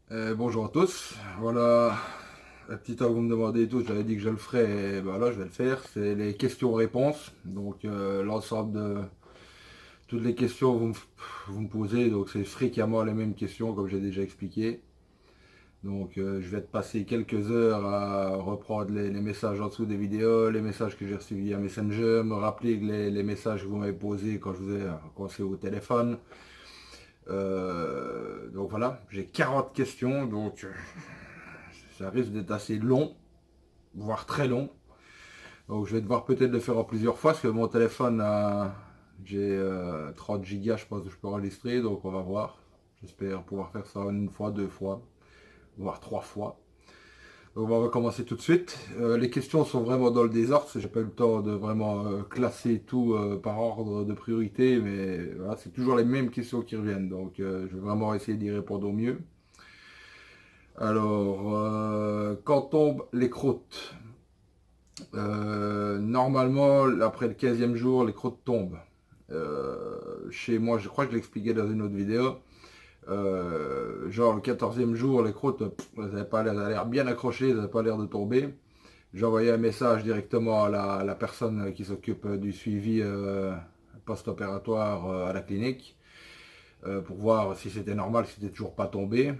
Bonjour à tous. Voilà, la petite heure que vous me demandez et tout, j'avais dit que je le ferais, et ben là je vais le faire. C'est les questions-réponses. Donc l'ensemble de toutes les questions que vous me posez, donc c'est fréquemment les mêmes questions comme j'ai déjà expliqué. Donc je vais te passer quelques heures à reprendre les messages en dessous des vidéos, les messages que j'ai reçus via Messenger, me rappeler que les messages que vous m'avez posés quand c'est au téléphone. Donc voilà, j'ai 40 questions, donc ça risque d'être assez long, voire très long. Donc je vais devoir peut-être le faire en plusieurs fois parce que mon téléphone j'ai 30 gigas je pense que je peux enregistrer, donc on va voir. J'espère pouvoir faire ça une fois, deux fois, voire trois fois. Donc on va commencer tout de suite. Les questions sont vraiment dans le désordre, parce que j'ai pas eu le temps de vraiment classer tout par ordre de priorité, mais voilà, c'est toujours les mêmes questions qui reviennent, donc je vais vraiment essayer d'y répondre au mieux. Alors, quand tombent les croûtes? Normalement, après le 15e jour, les croûtes tombent. Chez moi, je crois que je l'expliquais dans une autre vidéo. Genre le 14e jour, les croûtes, elles n'avaient pas l'air, elles avaient l'air bien accrochées, elles n'avaient pas l'air de tomber. J'ai envoyé un message directement à la personne qui s'occupe du suivi post-opératoire à la clinique pour voir si c'était normal, si c'était toujours pas tombé.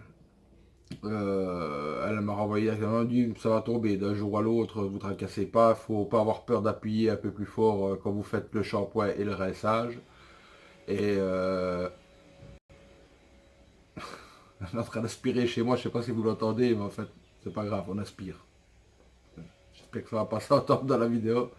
Elle m'a renvoyé directement, elle dit ça va tomber d'un jour à l'autre, vous tracassez pas, faut pas avoir peur d'appuyer un peu plus fort quand vous faites le shampoing et le rinçage. Et on est en train d'aspirer chez moi, je sais pas si vous l'entendez, mais en fait c'est pas grave, on aspire. J'espère que ça va pas s'entendre dans la vidéo.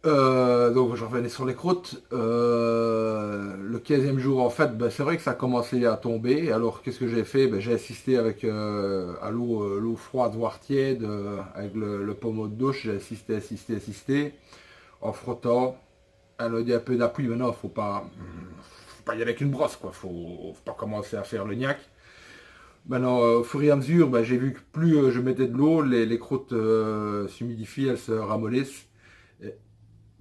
Donc je revenais sur les croûtes. Le 15e jour, en fait, ben, c'est vrai que ça a commencé à tomber. Alors qu'est-ce que j'ai fait? Ben, j'ai assisté avec à l'eau froide, voire tiède, avec le pommeau de douche. J'ai assisté, en frottant. Elle a dit un peu d'appui. Maintenant, faut pas y aller avec une brosse, quoi. Faut pas commencer à faire le gnac. Maintenant, au fur et à mesure, ben, j'ai vu que plus je mettais de l'eau, les croûtes s'humidifient, elles se ramollissent. Et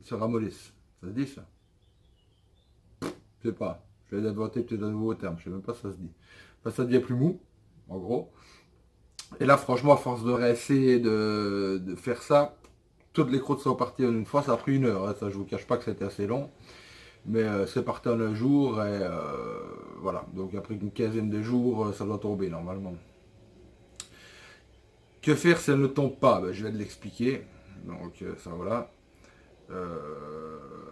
se ramollissent. Ça se dit ça? Je sais pas. Je vais inventer peut-être un nouveau terme. Je sais même pas si ça se dit. Enfin, ça devient plus mou, en gros. Et là, franchement, à force de réessayer de faire ça, toutes les croûtes sont parties en une fois. Ça a pris une heure. Hein. Ça, je vous cache pas que c'était assez long. Mais c'est parti en un jour. Et voilà. Donc après une quinzaine de jours, ça doit tomber normalement. Que faire si elle ne tombe pas? Ben, je vais te l'expliquer. Donc ça voilà.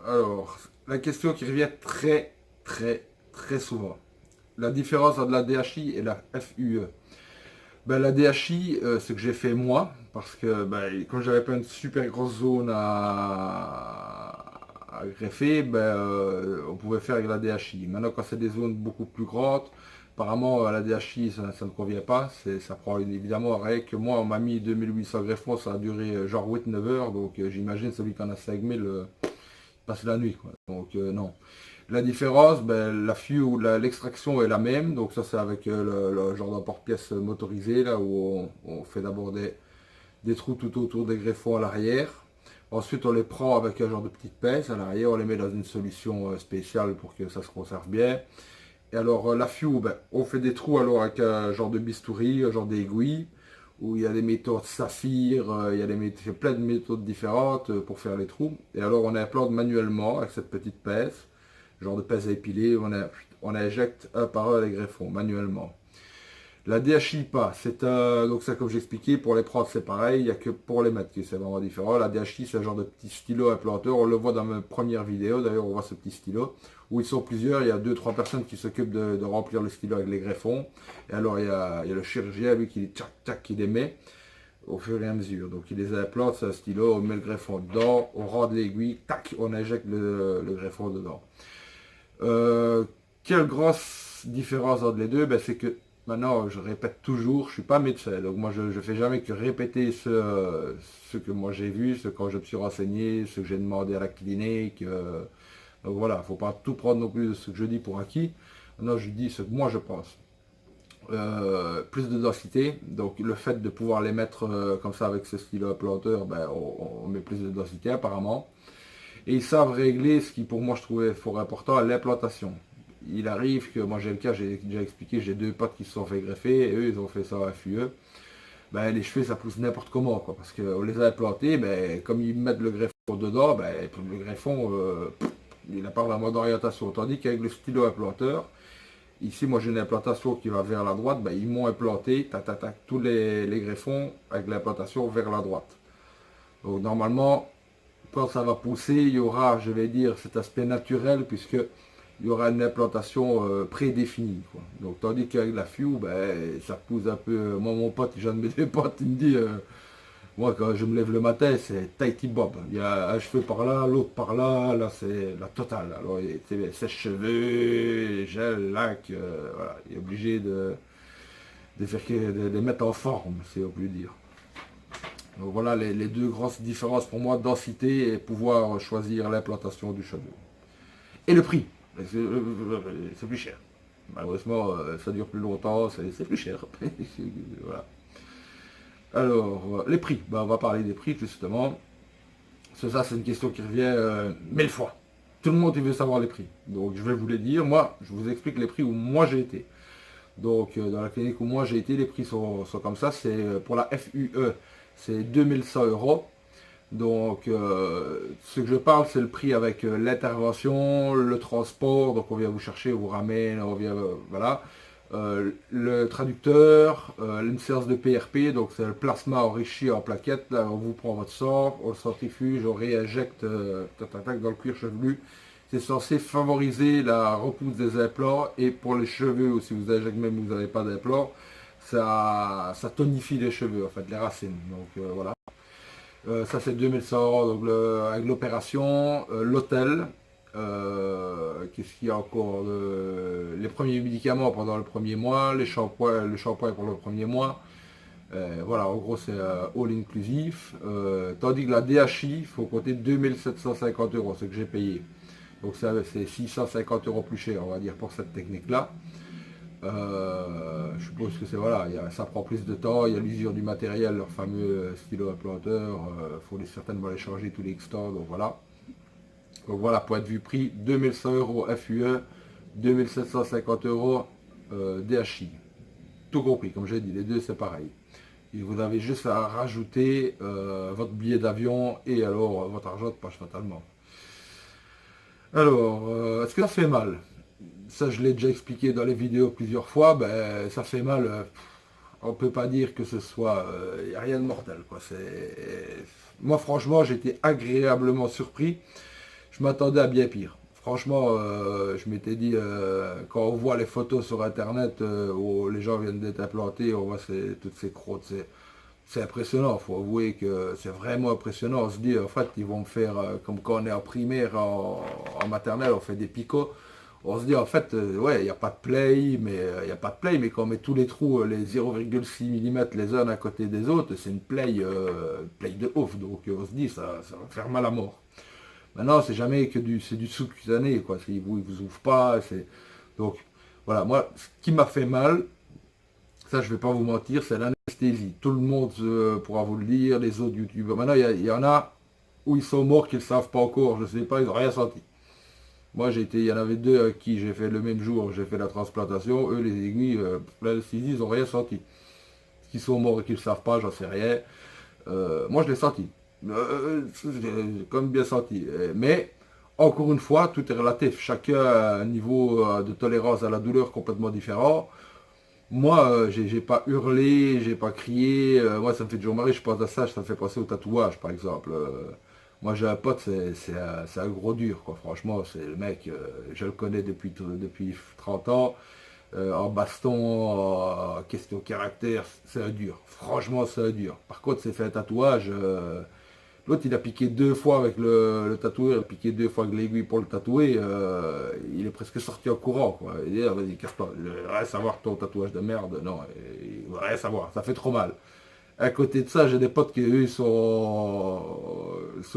Alors, la question qui revient très souvent. La différence entre la DHI et la FUE. Ben, la DHI, ce que j'ai fait moi, parce que ben, quand j'avais pas une super grosse zone à greffer, ben, on pouvait faire avec la DHI. Maintenant, quand c'est des zones beaucoup plus grandes, apparemment la DHI, ça ne convient pas. Ça prend évidemment, rien que moi, on m'a mis 2800 greffons, ça a duré genre 8-9 heures, donc j'imagine celui qui en a 5000 passe la nuit. Quoi. Donc non. La différence, ben, la FU ou l'extraction est la même. Donc ça c'est avec le genre d'emporte-pièce motorisé là où on fait d'abord des trous tout autour des greffons à l'arrière. Ensuite on les prend avec un genre de petite pince à l'arrière, on les met dans une solution spéciale pour que ça se conserve bien. Et alors la FU, ben, on fait des trous alors avec un genre de bistouri, un genre d'aiguille, où il y a des méthodes saphir, il y a plein de méthodes différentes pour faire les trous. Et alors on implante manuellement avec cette petite pince, genre de pince à épiler, on injecte un par un les greffons manuellement. La DHI pas, donc ça comme j'expliquais, pour les prods c'est pareil, il n'y a que pour les mettre que c'est vraiment différent. La DHI c'est un genre de petit stylo implanteur, on le voit dans ma première vidéo, d'ailleurs on voit ce petit stylo, où ils sont plusieurs, il y a deux trois personnes qui s'occupent de remplir le stylo avec les greffons, et alors il y a le chirurgien lui qui les met au fur et à mesure. Donc il les implante, c'est un stylo, on met le greffon dedans, on rend l'aiguille, tac, on injecte le greffon dedans. Euh, quelle grosse différence entre les deux? Ben, c'est que maintenant, je répète toujours, je suis pas médecin, donc moi je ne fais jamais que répéter ce que moi j'ai vu, ce que je me suis renseigné, ce que j'ai demandé à la clinique. Donc voilà, il ne faut pas tout prendre non plus de ce que je dis pour acquis. Maintenant, je dis ce que moi je pense. Plus de densité, donc le fait de pouvoir les mettre comme ça avec ce stylo planteur, ben, on met plus de densité apparemment. Et ils savent régler ce qui pour moi je trouvais fort important, l'implantation. il arrive que, moi j'ai le cas, j'ai déjà expliqué, j'ai deux potes qui se sont fait greffer, et eux ils ont fait ça à FUE. Ben, les cheveux ça pousse n'importe comment, quoi, parce qu'on les a implantés, ben, comme ils mettent le greffon dedans, ben, le greffon, il n'a pas vraiment d'orientation. Tandis qu'avec le stylo implanteur, ici moi j'ai une implantation qui va vers la droite, ben, ils m'ont implanté, tac, tac, tac, tous les greffons avec l'implantation vers la droite. Donc normalement, quand ça va pousser, il y aura, je vais dire, cet aspect naturel, puisque il y aura une implantation prédéfinie, quoi. Donc tandis qu'avec la FIU, ben, ça pousse un peu. Moi mon pote, j'ai un de mes deux potes, il me dit, moi quand je me lève le matin, c'est tighty bob. Il y a un cheveu par là, l'autre par là, là c'est la totale. Alors c'est sèche-cheveux, gel, lac, voilà. Il est obligé de les mettre en forme, si on peut dire. Donc voilà les deux grosses différences pour moi, densité et pouvoir choisir l'implantation du cheveu. Et le prix, c'est plus cher. Malheureusement, ça dure plus longtemps, c'est plus cher. Voilà. Alors, les prix, ben, on va parler des prix justement. Ça, c'est une question qui revient mille fois. Tout le monde il veut savoir les prix. Donc je vais vous les dire. Moi, je vous explique les prix où moi j'ai été. Donc dans la clinique où moi j'ai été, les prix sont comme ça. C'est pour la FUE, c'est 2100 euros. Donc ce que je parle, c'est le prix avec l'intervention, le transport. Donc on vient vous chercher, on vous ramène, on vient, voilà. Le traducteur, une séance de PRP, donc c'est le plasma enrichi en plaquettes. Là, on vous prend votre sang, on le centrifuge, on réinjecte dans le cuir chevelu. C'est censé favoriser la repousse des implants et pour les cheveux aussi, vous injectez même si vous n'avez pas d'implant, ça tonifie les cheveux, en fait, les racines. Donc voilà. Ça c'est 2100 euros donc avec l'opération, l'hôtel, qu'est-ce qu'il y a encore, les premiers médicaments pendant le premier mois, le shampoing pour le premier mois. Voilà, en gros c'est all inclusif. Tandis que la DHI, il faut compter 2750 euros, ce que j'ai payé. Donc ça c'est 650 euros plus cher, on va dire, pour cette technique-là. Je suppose que c'est voilà, ça prend plus de temps, il y a l'usure du matériel, leur fameux stylo implanteur, il faut certainement les changer tous les X-temps, donc voilà. Donc voilà, point de vue prix, 2100 euros FUE, 2750 euros DHI. Tout compris, comme j'ai dit, les deux c'est pareil. Et vous avez juste à rajouter votre billet d'avion et alors votre argent de poche totalement. Alors, est-ce que ça fait mal? Ça, je l'ai déjà expliqué dans les vidéos plusieurs fois, ben, ça fait mal. On ne peut pas dire que ce soit... Il n'y a rien de mortel, quoi. Moi, franchement, j'ai été agréablement surpris. Je m'attendais à bien pire. Franchement, je m'étais dit, quand on voit les photos sur Internet où les gens viennent d'être implantés, on voit toutes ces croûtes, c'est impressionnant. Il faut avouer que c'est vraiment impressionnant. On se dit, en fait, ils vont me faire, comme quand on est en primaire, en maternelle, on fait des picots. On se dit en fait, ouais, il n'y a pas de play, mais il n'y a pas de play, mais quand on met tous les trous, les 0,6 mm les uns à côté des autres, c'est une play de ouf. Donc on se dit, ça va faire mal à mort. Maintenant, c'est jamais que c'est du sous-cutané, quoi. Il vous ouvre pas, donc voilà, moi, ce qui m'a fait mal, ça je vais pas vous mentir, c'est l'anesthésie. Tout le monde pourra vous le dire, les autres youtubeurs. Maintenant, il y en a où ils sont morts qu'ils ne savent pas encore, je ne sais pas, ils n'ont rien senti. Moi, il y en avait deux à qui j'ai fait le même jour, j'ai fait la transplantation. Eux, les aiguilles, l'anesthésie, ils n'ont rien senti. Qu'ils sont morts et qu'ils ne savent pas, j'en sais rien. Moi, je l'ai senti. J'ai quand même bien senti. Mais, encore une fois, tout est relatif. Chacun a un niveau de tolérance à la douleur complètement différent. Moi, j'ai pas hurlé, j'ai pas crié. Moi, ça me fait toujours marrer, je pense à ça, ça me fait penser au tatouage, par exemple. Moi j'ai un pote, c'est un gros dur, quoi. Franchement, c'est le mec, je le connais depuis 30 ans, en baston, en question caractère, c'est un dur. Franchement, c'est un dur. Par contre, c'est fait un tatouage. L'autre, il a piqué deux fois avec le tatoueur, il a piqué deux fois avec l'aiguille pour le tatouer. Il est presque sorti en courant, quoi. Il dit, ah, vas-y, casse-toi. Je veux rien savoir ton tatouage de merde. Non, il veut rien savoir. Ça fait trop mal. À côté de ça, j'ai des potes qui, eux, sont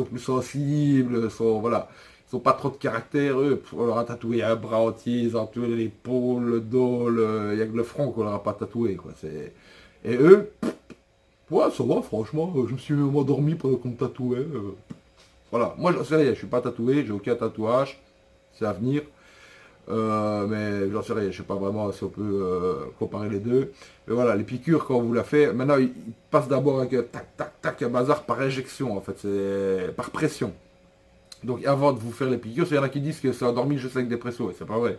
plus sensibles, voilà. Ils sont pas trop de caractère, eux. On leur a tatoué un bras entier, ils ont tatoué l'épaule, le dos, il n'y a que le front qu'on leur a pas tatoué, quoi. Et eux, ouais, ça va, franchement, je me suis même endormi pendant qu'on me tatouait. Voilà, moi, je sais rien, je suis pas tatoué, j'ai aucun tatouage, c'est à venir. Mais j'en sais rien, je sais pas vraiment si on peut comparer les deux. Mais voilà, les piqûres, quand on vous la fait, maintenant, ils passent d'abord avec tac, tac, tac, un bazar par injection, en fait, c'est par pression. Donc avant de vous faire les piqûres, il y en a qui disent que c'est endormi juste avec des pressos, et c'est pas vrai.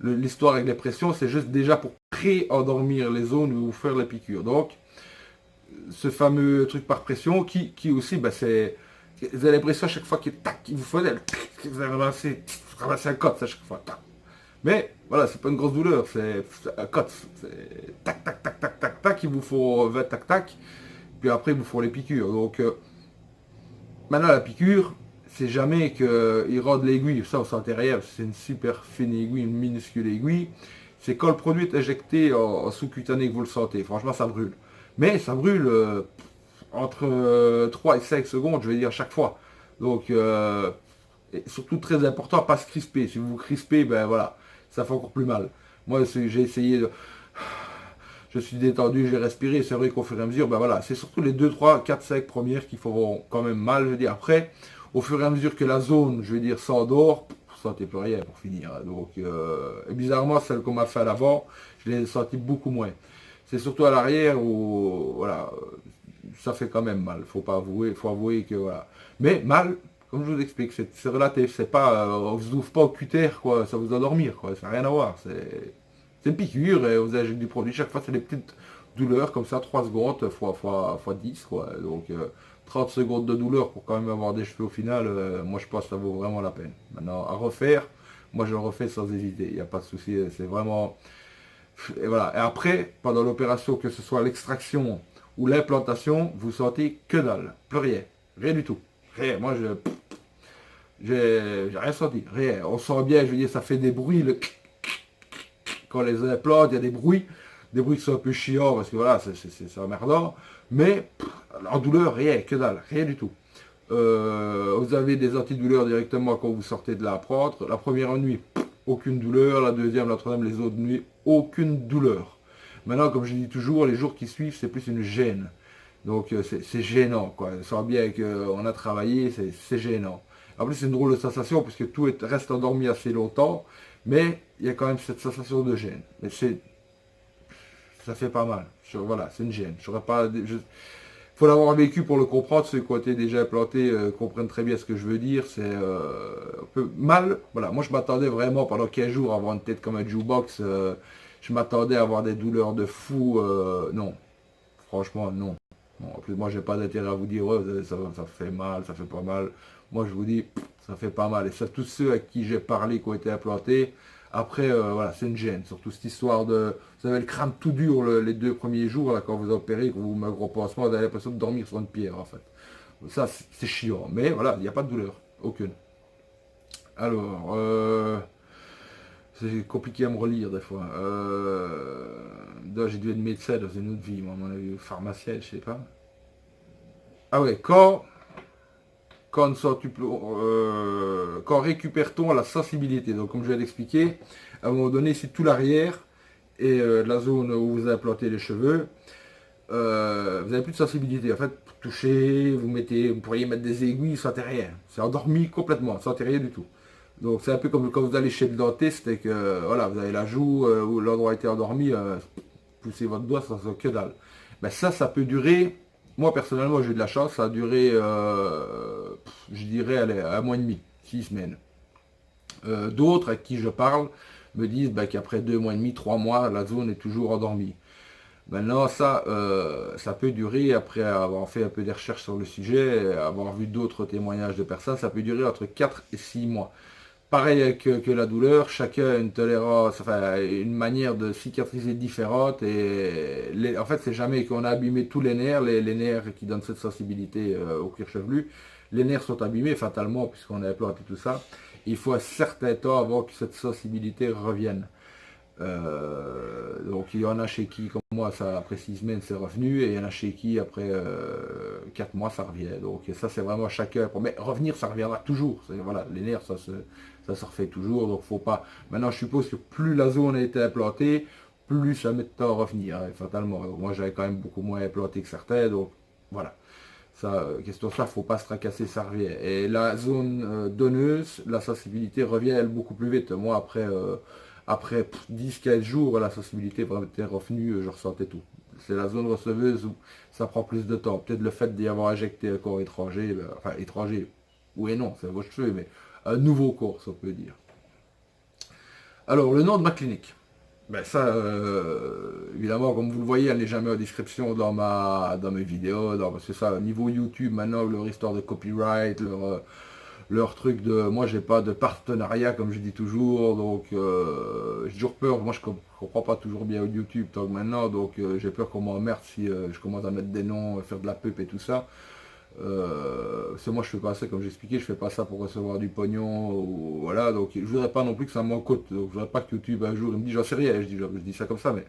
L'histoire avec les pressions, c'est juste déjà pour pré-endormir les zones où vous faire les piqûres. Donc, ce fameux truc par pression, qui aussi, bah, c'est... Vous avez l'impression à chaque fois qu'il tac, il vous faut vous avez ramassé un cote à chaque fois. Tac. Mais voilà, c'est pas une grosse douleur, c'est un cote. C'est tac, tac, tac, tac, tac, tac, il vous faut 20 tac, tac. Puis après, il vous faut les piqûres. Donc, maintenant, la piqûre, c'est jamais qu'il rode l'aiguille, ça on sentait rien, c'est une super fine aiguille, une minuscule aiguille. C'est quand le produit est injecté en sous-cutané que vous le sentez. Franchement, ça brûle. Mais ça brûle entre 3 et 5 secondes, je vais dire, chaque fois. Donc, et surtout très important, pas se crisper. Si vous vous crispez, ben voilà, ça fait encore plus mal. Moi, j'ai essayé de... Je suis détendu, j'ai respiré. C'est vrai qu'au fur et à mesure, ben voilà, c'est surtout les 2, 3, 4, 5 premières qui feront quand même mal. Je veux dire, après, au fur et à mesure que la zone, je veux dire, s'endort, vous ne sentez plus rien pour finir. Donc, et bizarrement, celle qu'on m'a fait à l'avant, je l'ai senti beaucoup moins. C'est surtout à l'arrière où, voilà, ça fait quand même mal. Faut pas avouer, faut avouer que voilà. Mais mal, comme je vous explique, c'est relatif. C'est pas, on vous ouvre pas au cutter, quoi. Ça vous endormir, quoi. Ça n'a rien à voir. C'est une piqûre et vous avez du produit. Chaque fois, c'est des petites douleurs comme ça, 3 secondes fois 10, quoi. Donc, 30 secondes de douleur pour quand même avoir des cheveux au final, moi je pense que ça vaut vraiment la peine. Maintenant, à refaire, moi je le refais sans hésiter. Il n'y a pas de souci. C'est vraiment... Et voilà. Et après, pendant l'opération, que ce soit l'extraction ou l'implantation, vous sentez que dalle. Plus rien. Rien du tout. Rien. Moi, j'ai rien senti. Rien. On sent bien, je veux dire, ça fait des bruits. Quand les implantes, il y a des bruits. Des bruits qui sont un peu chiants parce que voilà, c'est emmerdant. Mais en douleur, rien. Que dalle. Rien du tout. Vous avez des antidouleurs directement quand vous sortez de la prendre. La première nuit, aucune douleur. La deuxième, la troisième, les autres nuits, aucune douleur. Maintenant, comme je dis toujours, les jours qui suivent, c'est plus une gêne. Donc c'est gênant, quoi. Ça sent bien qu'on a travaillé, c'est gênant. En plus, c'est une drôle de sensation puisque tout reste endormi assez longtemps, mais il y a quand même cette sensation de gêne. Mais ça fait pas mal. Voilà, c'est une gêne. Faut l'avoir vécu pour le comprendre. Ceux qui ont été déjà implantés comprennent très bien ce que je veux dire. C'est un peu mal. Voilà, moi je m'attendais vraiment pendant 15 jours à avoir une tête comme un jukebox. Je m'attendais à avoir des douleurs de fou. Non, franchement, non. Bon, en plus, moi, j'ai pas d'intérêt à vous dire, ouais, ça fait mal, ça fait pas mal. Moi, je vous dis, ça fait pas mal. Et ça, tous ceux à qui j'ai parlé, qui ont été implantés, après, voilà, c'est une gêne. Surtout cette histoire de... Vous avez le crâne tout dur les 2 premiers jours, là, quand vous opérez, quand vous mettez un gros pansement, vous avez l'impression de dormir sur une pierre, en fait. Ça, c'est chiant. Mais voilà, il n'y a pas de douleur. Aucune. Alors, c'est compliqué à me relire des fois. J'ai dû être médecin dans une autre vie, moi, à mon avis, pharmacien, je sais pas. Ah ouais, quand récupère-t-on la sensibilité? Donc comme je viens d'expliquer, à un moment donné, c'est tout l'arrière et la zone où vous avez implanté les cheveux, vous n'avez plus de sensibilité. En fait, vous touchez, vous pourriez mettre des aiguilles, ça sentez rien. C'est endormi complètement, ça sentez rien du tout. Donc c'est un peu comme quand vous allez chez le dentiste et que voilà, vous avez la joue où l'endroit a été endormi, poussez votre doigt, ça sent que dalle. Ben ça peut durer. Moi personnellement j'ai eu de la chance, ça a duré, je dirais, allez, 1 mois et demi, 6 semaines. D'autres à qui je parle me disent ben, qu'après 2 mois et demi, 3 mois, la zone est toujours endormie. Maintenant, ça peut durer, après avoir fait un peu des recherches sur le sujet, avoir vu d'autres témoignages de personnes, ça peut durer entre 4 et 6 mois. Pareil que la douleur, chacun a une tolérance, enfin une manière de cicatriser différente et en fait c'est jamais qu'on a abîmé tous les nerfs, les nerfs qui donnent cette sensibilité au cuir chevelu, les nerfs sont abîmés fatalement puisqu'on a implanté tout ça. Il faut un certain temps avant que cette sensibilité revienne. Donc il y en a chez qui, comme moi, ça, après 6 semaines c'est revenu, et il y en a chez qui après 4 mois ça revient. Donc ça c'est vraiment chacun. Mais revenir ça reviendra toujours. Voilà, les nerfs ça se refait toujours. Donc faut pas. Maintenant je suppose que plus la zone a été implantée, plus ça met de temps à revenir, hein, fatalement. Donc moi j'avais quand même beaucoup moins implanté que certains. Donc voilà. Ça, question ça, faut pas se tracasser, ça revient. Et la zone donneuse, la sensibilité revient elle beaucoup plus vite. Moi, après 10-15 jours, la sensibilité était revenue, je ressentais tout. C'est la zone receveuse où ça prend plus de temps. Peut-être le fait d'y avoir injecté un corps étranger, enfin étranger, oui et non, c'est vos cheveux, mais un nouveau corps, ça on peut dire. Alors, le nom de ma clinique. Ben ça, évidemment, comme vous le voyez, elle n'est jamais en description dans mes vidéos. Parce que ça, au niveau YouTube, maintenant, leur histoire de copyright, leur truc de... Moi, j'ai pas de partenariat, comme je dis toujours. Donc, j'ai toujours peur. Moi, je comprends pas toujours bien YouTube tant que maintenant. Donc, j'ai peur qu'on m'emmerde si je commence à mettre des noms, faire de la pub et tout ça. C'est moi je fais pas ça comme j'expliquais, je fais pas ça pour recevoir du pognon ou voilà, donc je voudrais pas non plus que ça m'en coûte, donc je voudrais pas que YouTube un jour il me dit j'en sais rien, je dis ça comme ça, mais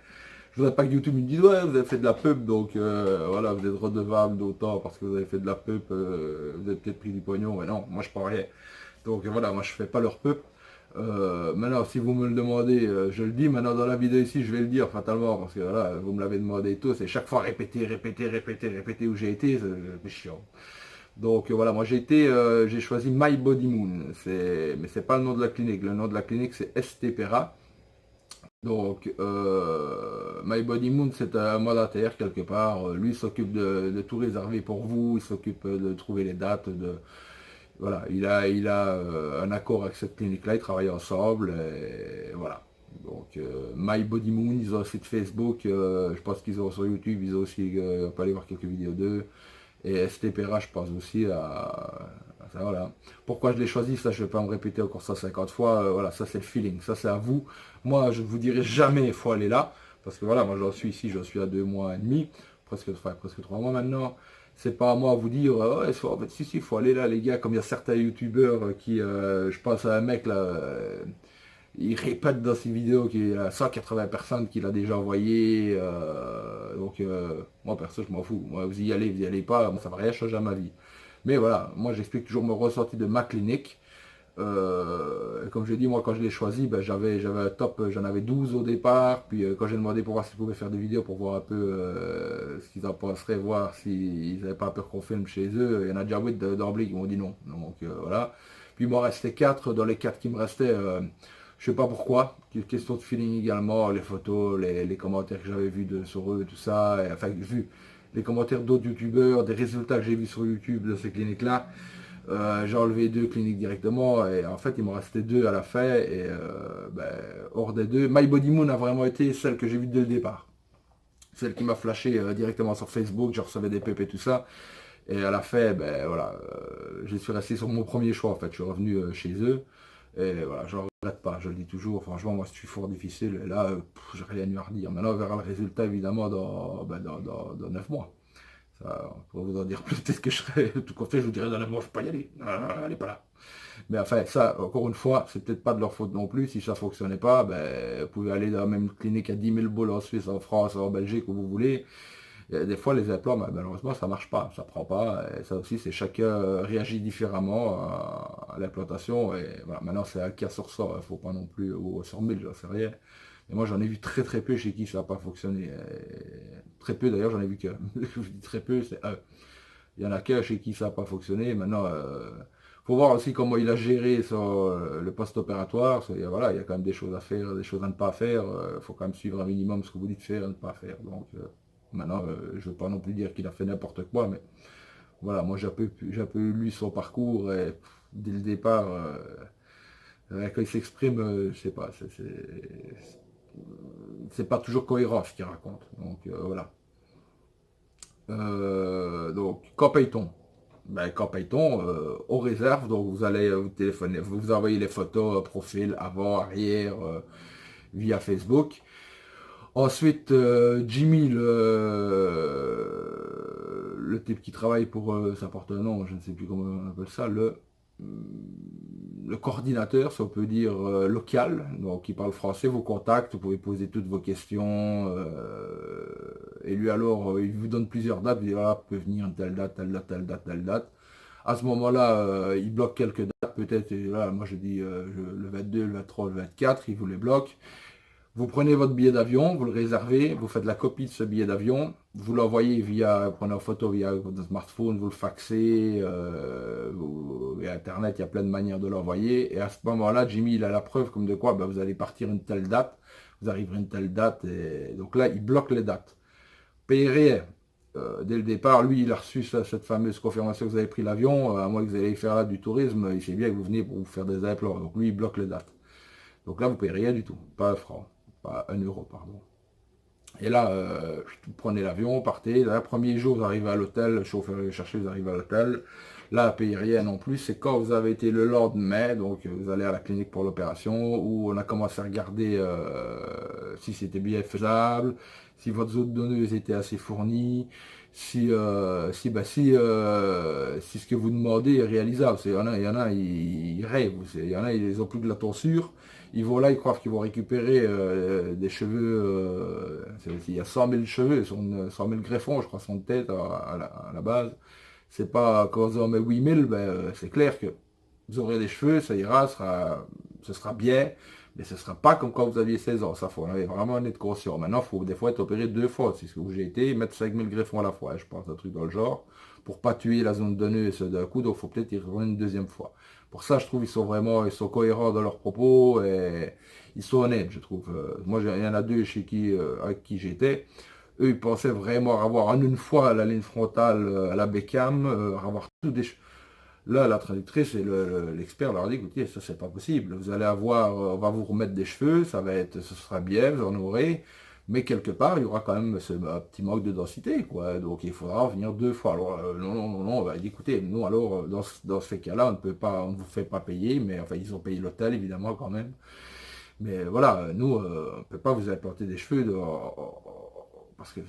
je voudrais pas que YouTube me dise ouais vous avez fait de la pub donc voilà vous êtes redevable d'autant parce que vous avez fait de la pub, vous avez peut-être pris du pognon, mais non, moi je prends rien. Donc voilà, moi je fais pas leur pub. Maintenant, si vous me le demandez, je le dis. Maintenant, dans la vidéo ici, je vais le dire fatalement parce que voilà, vous me l'avez demandé tous. Et chaque fois répéter, répéter, répéter, répéter où j'ai été, c'est chiant. Donc voilà, moi j'ai choisi My Body Moon. Mais c'est pas le nom de la clinique. Le nom de la clinique c'est ST-Pera. Donc My Body Moon c'est un mandataire quelque part. Lui s'occupe de tout réserver pour vous. Il s'occupe de trouver les dates, voilà, il a un accord avec cette clinique-là, ils travaillent ensemble, et voilà. Donc, My Body Moon, ils ont un site Facebook, je pense qu'ils ont sur YouTube, ils ont aussi, on peut aller voir quelques vidéos d'eux. Et STPRA, je pense aussi à ça, voilà. Pourquoi je l'ai choisi, ça, je ne vais pas me répéter encore ça 50 fois, voilà, ça c'est le feeling, ça c'est à vous. Moi, je ne vous dirai jamais, il faut aller là, parce que voilà, moi j'en suis ici, j'en suis à 2 mois et demi, presque 3 mois maintenant. C'est pas à moi à vous dire, ouais, en fait, si, il faut aller là, les gars, comme il y a certains youtubeurs qui, je pense à un mec là, il répète dans ses vidéos qu'il y a 180 personnes qu'il a déjà envoyé. Donc, moi, perso, je m'en fous. Moi, vous y allez pas, moi, ça va rien changer à ma vie. Mais voilà, moi, j'explique toujours mon ressenti de ma clinique. Comme je dis, moi, quand je l'ai choisi, ben, j'avais un top, j'en avais 12 au départ. Puis, quand j'ai demandé pour voir s'ils pouvaient faire des vidéos, pour voir un peu ce qu'ils en penseraient, voir s'ils n'avaient pas peur qu'on filme chez eux, il y en a déjà 8 d'emblée qui m'ont dit non. Donc, voilà. Puis, il m'en restait 4. Dans les 4 qui me restaient, je sais pas pourquoi, question de feeling également, les photos, les commentaires que j'avais vus sur eux, tout ça, et, enfin vu les commentaires d'autres youtubeurs, des résultats que j'ai vus sur YouTube de ces cliniques-là, j'ai enlevé 2 cliniques directement, et en fait il m'en restait 2 à la fin, et ben, hors des 2, My Body Moon a vraiment été celle que j'ai vue dès le départ. Celle qui m'a flashé directement sur Facebook, je recevais des pépés, tout ça. Et à la fin, ben voilà, je suis resté sur mon premier choix en fait, je suis revenu chez eux. Et voilà, je ne regrette pas, je le dis toujours, franchement, moi, c'est fort difficile, et là, j'ai rien eu à redire. Maintenant, on verra le résultat, évidemment, dans 9 mois. Ça, on pourrait vous en dire peut-être que je serais, tout compte fait, je vous dirais dans 9 mois, je ne peux pas y aller. Elle n'est pas là. Mais enfin, ça, encore une fois, c'est peut-être pas de leur faute non plus. Si ça ne fonctionnait pas, ben, vous pouvez aller dans la même clinique à 10 000 boules en Suisse, en France, en Belgique, où vous voulez. Et des fois, les implants, malheureusement, ça marche pas, ça prend pas. Et ça aussi, c'est chacun réagit différemment à l'implantation. Et voilà, maintenant, c'est un cas sur ça. Il ne faut pas non plus, ou sur 1000, j'en sais rien. Mais moi, j'en ai vu très très peu chez qui ça n'a pas fonctionné. Très peu, d'ailleurs, j'en ai vu que. Je dis très peu, c'est un. Il y en a qu'un chez qui ça n'a pas fonctionné. Maintenant, faut voir aussi comment il a géré le post-opératoire. Voilà, il y a quand même des choses à faire, des choses à ne pas faire. Il faut quand même suivre un minimum ce que vous dites faire et ne pas faire. Donc, maintenant, je ne veux pas non plus dire qu'il a fait n'importe quoi, mais voilà, moi j'ai un peu lu son parcours et dès le départ, quand il s'exprime, je sais pas, c'est pas toujours cohérent ce qu'il raconte. Donc voilà. Donc, quand paye-t-on? Ben, quand paye-t-on? On réserve, donc vous allez vous téléphoner, vous envoyez les photos, profil, avant, arrière, via Facebook. Ensuite, Jimmy, le type qui travaille pour, ça porte un nom, je ne sais plus comment on appelle ça, le coordinateur, si on peut dire, local, donc qui parle français, vous contacte, vous pouvez poser toutes vos questions, et lui alors, il vous donne plusieurs dates, il dit, voilà, vous pouvez venir telle date, telle date, telle date, telle date. À ce moment-là, il bloque quelques dates, peut-être, et là, moi je dis le 22, le 23, le 24, il vous les bloque. Vous prenez votre billet d'avion, vous le réservez, vous faites la copie de ce billet d'avion, vous l'envoyez via, vous prenez en photo via votre smartphone, vous le faxez, via Internet, il y a plein de manières de l'envoyer. Et à ce moment-là, Jimmy, il a la preuve comme de quoi ben, vous allez partir une telle date, vous arriverez une telle date, et donc là, il bloque les dates. Payez rien. Dès le départ, lui, il a reçu cette fameuse confirmation que vous avez pris l'avion, à moins que vous allez faire là du tourisme, il sait bien que vous venez pour vous faire des implants. Donc lui, il bloque les dates. Donc là, vous ne payez rien du tout, pas un franc, pas un euro, pardon. Et là, vous prenez l'avion, partez. Là, le premier jour, vous arrivez à l'hôtel, le chauffeur est chercher, vous arrivez à l'hôtel. Là, vous ne payez rien non plus. C'est quand vous avez été le lendemain, donc vous allez à la clinique pour l'opération, où on a commencé à regarder si c'était bien faisable, si votre zone donneuse était assez fournie, si ce que vous demandez est réalisable. Il y en a, ils rêvent. Il y en a, ils ont plus de la tonsure. Ils vont là, ils croient qu'ils vont récupérer des cheveux. Il y a 100 000 cheveux, 100 000 greffons, je crois, sur une tête à la base. C'est pas quand vous en met 8 000, ben, c'est clair que vous aurez des cheveux, ça ira, ce sera bien, mais ce ne sera pas comme quand vous aviez 16 ans. Ça, faut en avoir vraiment en être conscient. Maintenant, il faut des fois être opéré 2 fois. C'est ce où j'ai été, mettre 5 000 greffons à la fois, je pense, un truc dans le genre, pour pas tuer la zone donneuse d'un coup, donc il faut peut-être y revenir une deuxième fois. Pour ça, je trouve ils sont cohérents dans leurs propos et ils sont honnêtes, je trouve. Moi, il y en a deux avec qui j'étais. Eux, ils pensaient vraiment avoir en une fois la ligne frontale à la Beckham, avoir tout des... Là, la traductrice et l'expert leur dit, écoutez, ça, c'est pas possible. Vous allez avoir, on va vous remettre des cheveux, ce sera bien, vous en aurez. Mais quelque part, il y aura quand même un petit manque de densité, quoi. Donc il faudra revenir 2 fois. Alors, non, non, non, non, on va dire, écoutez, nous, alors, dans ces cas-là, on ne peut pas, on ne vous fait pas payer, mais enfin, ils ont payé l'hôtel, évidemment, quand même. Mais voilà, nous, on ne peut pas vous implanter des cheveux parce que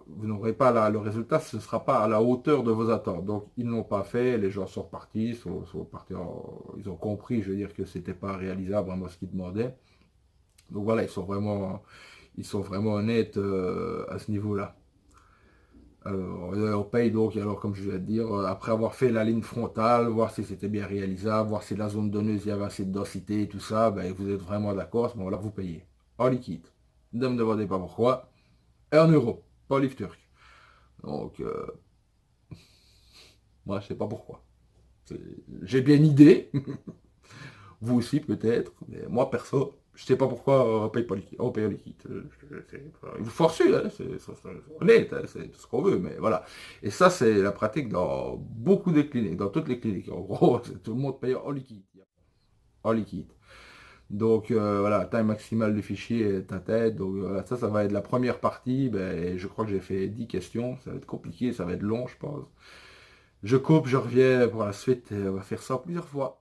vous n'aurez pas le résultat, ce ne sera pas à la hauteur de vos attentes. Donc, ils ne l'ont pas fait, les gens sont repartis, sont partis ils ont compris, je veux dire, que ce n'était pas réalisable vraiment ce qu'ils demandaient. Donc voilà, ils sont vraiment honnêtes à ce niveau-là. Alors, on paye donc, alors comme je viens de dire, après avoir fait la ligne frontale, voir si c'était bien réalisable, voir si la zone donneuse, il y avait assez de densité et tout ça, ben, vous êtes vraiment d'accord, à ce moment-là, vous payez. En liquide. Ne me demandez pas pourquoi. Et en euros, pas en livre turc. Donc, moi, je sais pas pourquoi. J'ai bien une idée, vous aussi peut-être, mais moi, perso, je sais pas pourquoi on paye pas liquide. On paye en liquide. Il vous force, hein, c'est honnête, hein, c'est tout ce qu'on veut, mais voilà. Et ça, c'est la pratique dans beaucoup de cliniques, dans toutes les cliniques. En gros, tout le monde paye en liquide. En liquide. Donc voilà, taille maximale du fichier est ta tête. Donc voilà, ça va être la première partie. Ben, je crois que j'ai fait 10 questions. Ça va être compliqué, ça va être long, je pense. Je coupe, je reviens pour la suite et on va faire ça plusieurs fois.